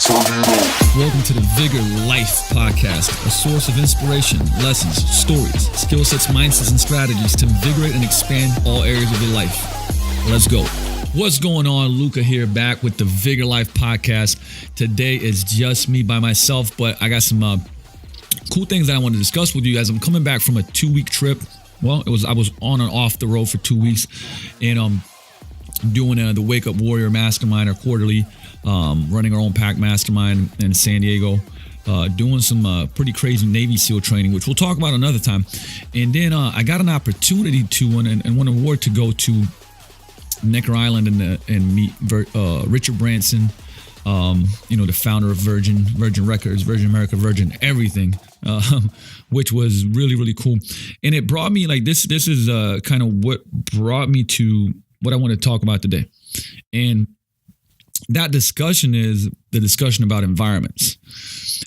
Welcome to the Vigor Life Podcast, a source of inspiration, lessons, stories, skill sets, mindsets, and strategies to invigorate and expand all areas of your life. Let's go. What's going on? Luka here, back with the Vigor Life Podcast. Today is just me by myself, but I got some cool things that I want to discuss with you guys. I'm coming back from a 2-week trip. Well, I was on and off the road for 2 weeks, and doing the Wake Up Warrior Mastermind, or quarterly, running our own pack mastermind in San Diego, doing some pretty crazy Navy SEAL training, which we'll talk about another time. And then I got an opportunity to and won an award to go to Necker Island and meet Richard Branson, the founder of Virgin Records, Virgin America, Virgin everything, which was really, really cool. And it brought me, like, this is kind of what brought me to what I want to talk about today. And that discussion is the discussion about environments.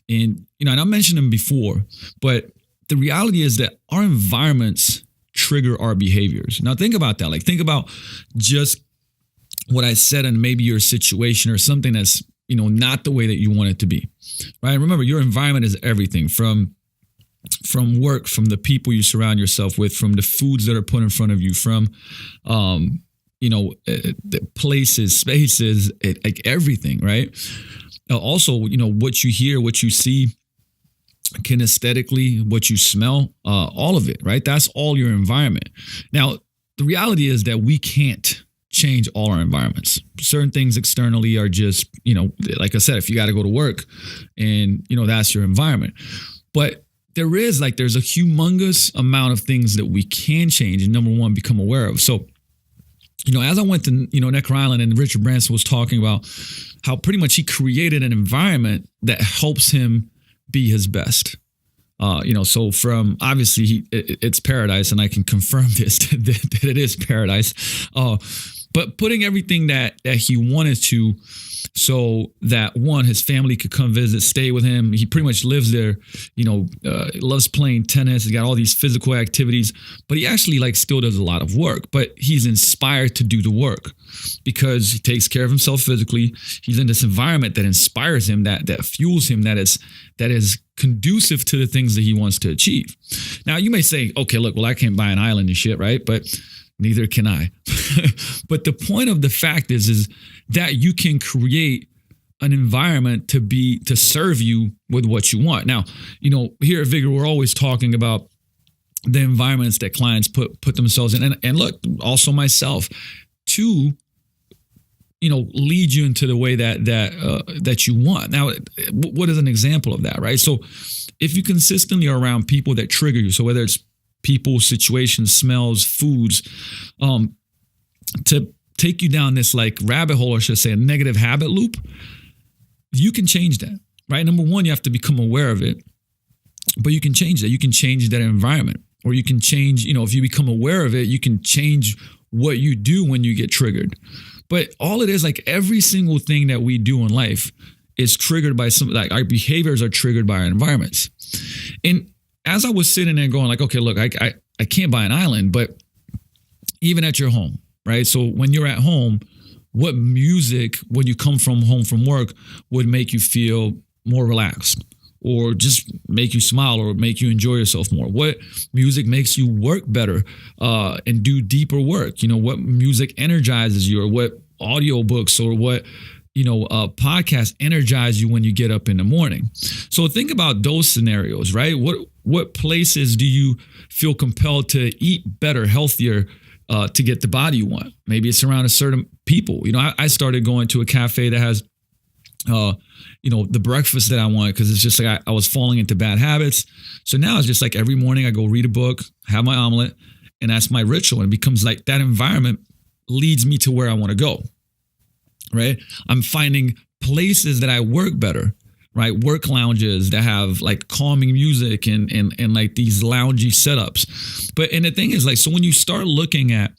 And, and I mentioned them before, but the reality is that our environments trigger our behaviors. Now think about that. Like, think about just what I said in maybe your situation or something that's, not the way that you want it to be, right? Remember, your environment is everything from work, from the people you surround yourself with, from the foods that are put in front of you, from, the places, spaces, like everything, right? Also, what you hear, what you see, kinesthetically, what you smell, all of it, right? That's all your environment. Now, the reality is that we can't change all our environments. Certain things externally are just, like I said, if you got to go to work and, that's your environment. But there's a humongous amount of things that we can change and, number one, become aware of. So, as I went to, Necker Island, and Richard Branson was talking about how pretty much he created an environment that helps him be his best. So from, obviously it's paradise, and I can confirm this, that it is paradise. But putting everything that he wanted to, so that one, his family could come visit, stay with him. He pretty much lives there, loves playing tennis. He's got all these physical activities, but he actually still does a lot of work, but he's inspired to do the work because he takes care of himself physically. He's in this environment that inspires him, that fuels him, that is conducive to the things that he wants to achieve. Now you may say, okay, look, well, I can't buy an island and shit, right? But neither can I. But the point of the fact is that you can create an environment to serve you with what you want. Now, here at Vigor, we're always talking about the environments that clients put themselves in. And look, also myself, to, lead you into the way that you want. Now, what is an example of that, right? So if you consistently are around people that trigger you, so whether it's people, situations, smells, foods, to take you down this rabbit hole, or should I say a negative habit loop, you can change that, right? Number one, you have to become aware of it, but you can change that. You can change that environment, or you can change, if you become aware of it, you can change what you do when you get triggered. But all it is, every single thing that we do in life is triggered by our behaviors are triggered by our environments. And as I was sitting there going okay, look, I can't buy an island, but even at your home, right? So when you're at home, what music, when you come home from work, would make you feel more relaxed, or just make you smile, or make you enjoy yourself more? What music makes you work better and do deeper work? What music energizes you, or what audiobooks, or what podcasts energize you when you get up in the morning? So think about those scenarios, right? What places do you feel compelled to eat better, healthier, to get the body you want? Maybe it's around a certain people. I started going to a cafe that has, the breakfast that I want, because it's just I was falling into bad habits. So now it's just every morning I go read a book, have my omelet, and that's my ritual. And it becomes that environment leads me to where I want to go, right? I'm finding places that I work better, right? Work lounges that have calming music and these loungy setups. And the thing is so when you start looking at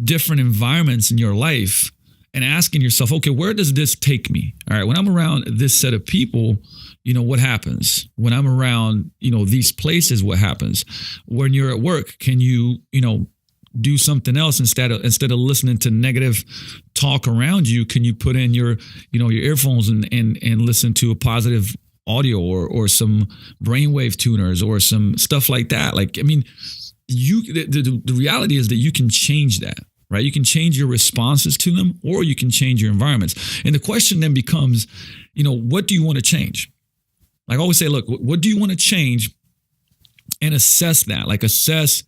different environments in your life and asking yourself, okay, where does this take me? All right, when I'm around this set of people, what happens? When I'm around, these places, what happens? When you're at work, can you do something else instead of listening to negative talk around you? Can you put in your earphones and listen to a positive audio or some brainwave tuners or some stuff like that? Like, I mean, the reality is that you can change that, right? You can change your responses to them, or you can change your environments. And the question then becomes, what do you want to change? Like I always say, look, what do you want to change? And assess that, like assess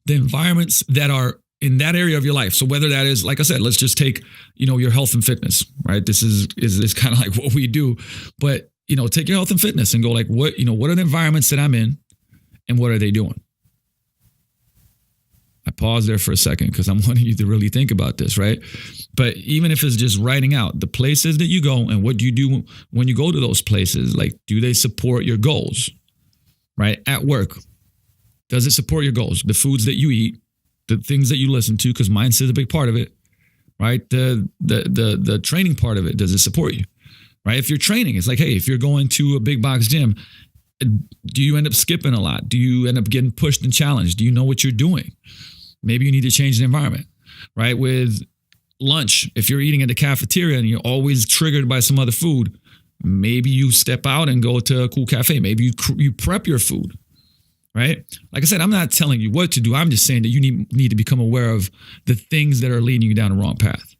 the environments that are in that area of your life. So whether that is, like I said, let's just take, your health and fitness, right? This is kind of like what we do, but, take your health and fitness and go like, what are the environments that I'm in and what are they doing? I pause there for a second because I'm wanting you to really think about this, right? But even if it's just writing out the places that you go and what do you do when you go to those places, like, do they support your goals, right? At work, does it support your goals? The foods that you eat, the things that you listen to, because mindset is a big part of it, right? The training part of it, does it support you, right? If you're training, it's like, hey, if you're going to a big box gym, do you end up skipping a lot? Do you end up getting pushed and challenged? Do you know what you're doing? Maybe you need to change the environment, right? With lunch, if you're eating at the cafeteria and you're always triggered by some other food, maybe you step out and go to a cool cafe. Maybe you prep your food. Right? Like I said, I'm not telling you what to do. I'm just saying that you need to become aware of the things that are leading you down the wrong path.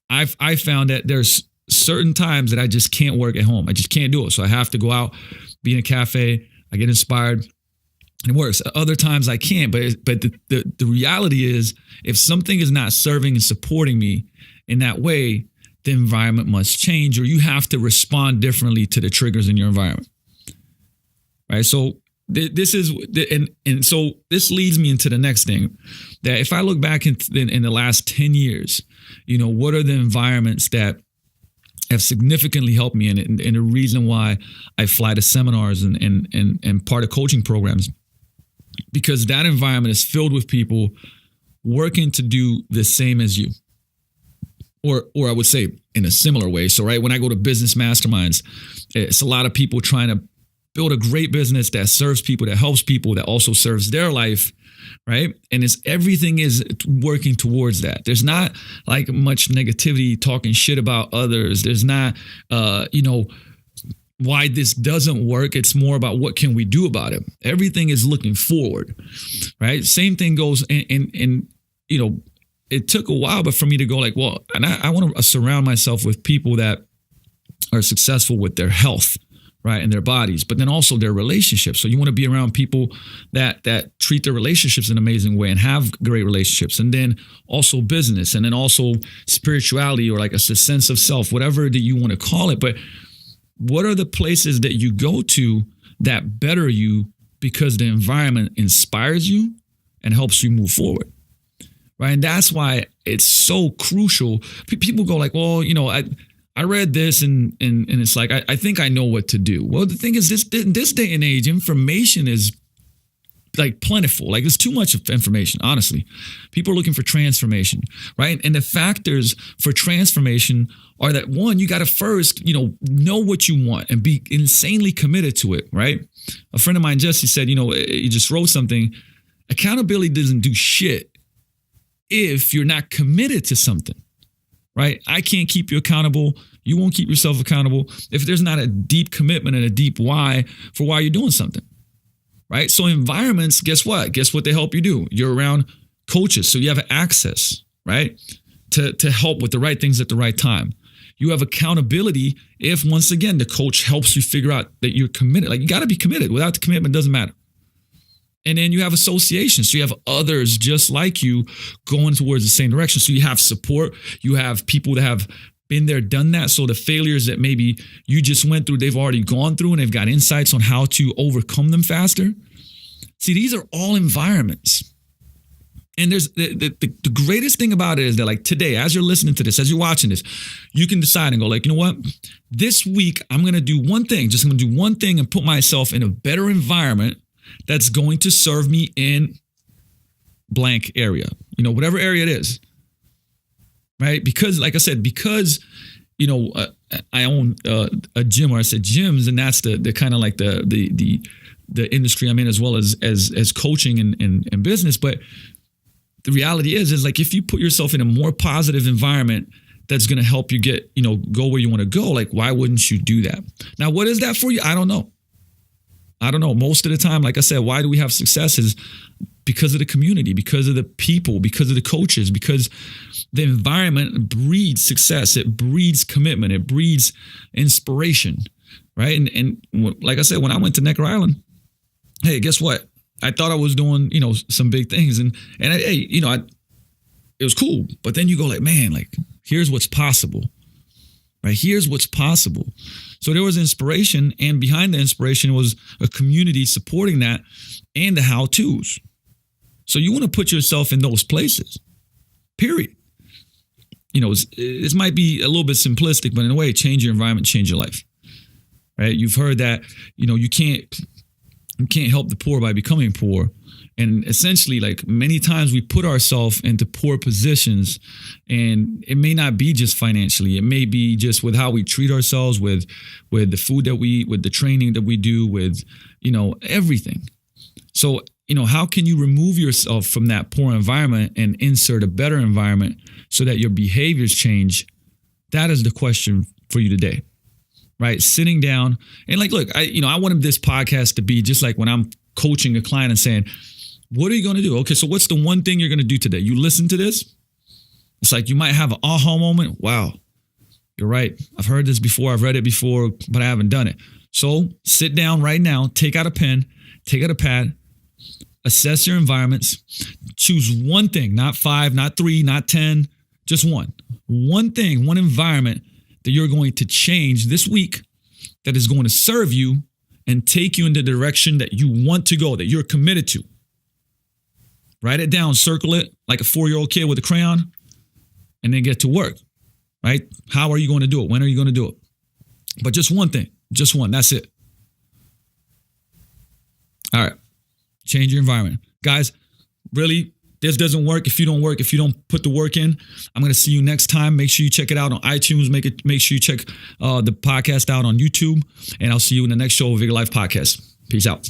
I found that there's certain times that I just can't work at home. I just can't do it. So I have to go out, be in a cafe. I get inspired. It works. Other times I can't. But the reality is, if something is not serving and supporting me in that way, the environment must change, or you have to respond differently to the triggers in your environment. Right? So this is, and so this leads me into the next thing, that if I look back in the last 10 years, what are the environments that have significantly helped me, and the reason why I fly to seminars and part of coaching programs, because that environment is filled with people working to do the same as you, or I would say in a similar way. So, right, when I go to business masterminds, it's a lot of people trying to build a great business that serves people, that helps people, that also serves their life, right? And everything is working towards that. There's not like much negativity, talking shit about others. There's not, why this doesn't work. It's more about what can we do about it. Everything is looking forward, right? Same thing goes in it took a while, but for me to go like, well, and I want to surround myself with people that are successful with their health, right, and their bodies, but then also their relationships. So you want to be around people that treat their relationships in an amazing way and have great relationships, and then also business, and then also spirituality, or like a sense of self, whatever that you want to call it. But what are the places that you go to that better you because the environment inspires you and helps you move forward, right? And that's why it's so crucial. People go like, well, I read this and it's like, I think I know what to do. Well, the thing is, this day and age, information is like plentiful. Like, there's too much information, honestly. People are looking for transformation, right? And the factors for transformation are that, one, you got to first, know what you want and be insanely committed to it, right? A friend of mine, Jesse, said, he just wrote something. Accountability doesn't do shit if you're not committed to something. Right? I can't keep you accountable. You won't keep yourself accountable if there's not a deep commitment and a deep why for why you're doing something. Right? So environments, guess what? Guess what they help you do? You're around coaches, so you have access, right? To help with the right things at the right time. You have accountability if, once again, the coach helps you figure out that you're committed. Like, you got to be committed. Without the commitment, it doesn't matter. And then you have associations. So you have others just like you going towards the same direction. So you have support. You have people that have been there, done that. So the failures that maybe you just went through, they've already gone through, and they've got insights on how to overcome them faster. See, these are all environments. And there's the greatest thing about it is that, like, today, as you're listening to this, as you're watching this, you can decide and go like, you know what? This week, I'm going to do one thing. Just going to do one thing and put myself in a better environment that's going to serve me in blank area, whatever area it is, right? Because, like I said, I own a gym, or I said gyms, and that's the kind of like the industry I'm in, as well as coaching and business. But the reality is like if you put yourself in a more positive environment that's going to help you get, go where you want to go, like why wouldn't you do that? Now, what is that for you? I don't know. Most of the time, like I said, why do we have success is because of the community, because of the people, because of the coaches, because the environment breeds success. It breeds commitment. It breeds inspiration, right? And like I said, when I went to Necker Island, hey, guess what? I thought I was doing, some big things, and it was cool. But then you go like, man, like here's what's possible, right? Here's what's possible. So there was inspiration, and behind the inspiration was a community supporting that and the how-tos. So you want to put yourself in those places, period. This might be a little bit simplistic, but in a way, change your environment, change your life, right? You've heard that, you can't help the poor by becoming poor. And essentially, like many times we put ourselves into poor positions, and it may not be just financially. It may be just with how we treat ourselves, with the food that we eat, with the training that we do, with, everything. So, how can you remove yourself from that poor environment and insert a better environment so that your behaviors change? That is the question for you today, right? Sitting down and like, look, I wanted this podcast to be just like when I'm coaching a client and saying, what are you going to do? Okay, so what's the one thing you're going to do today? You listen to this. It's like you might have an aha moment. Wow, you're right. I've heard this before. I've read it before, but I haven't done it. So sit down right now, take out a pen, take out a pad, assess your environments, choose one thing, not 5, not 3, not 10, just one thing, one environment that you're going to change this week that is going to serve you and take you in the direction that you want to go, that you're committed to. Write it down, circle it like a 4-year-old kid with a crayon, and then get to work, right? How are you going to do it? When are you going to do it? But just one thing, just one, that's it. All right, change your environment. Guys, really, this doesn't work if you don't put the work in. I'm going to see you next time. Make sure you check it out on iTunes. Make sure you check the podcast out on YouTube, and I'll see you in the next show of Vigor Life Podcast. Peace out.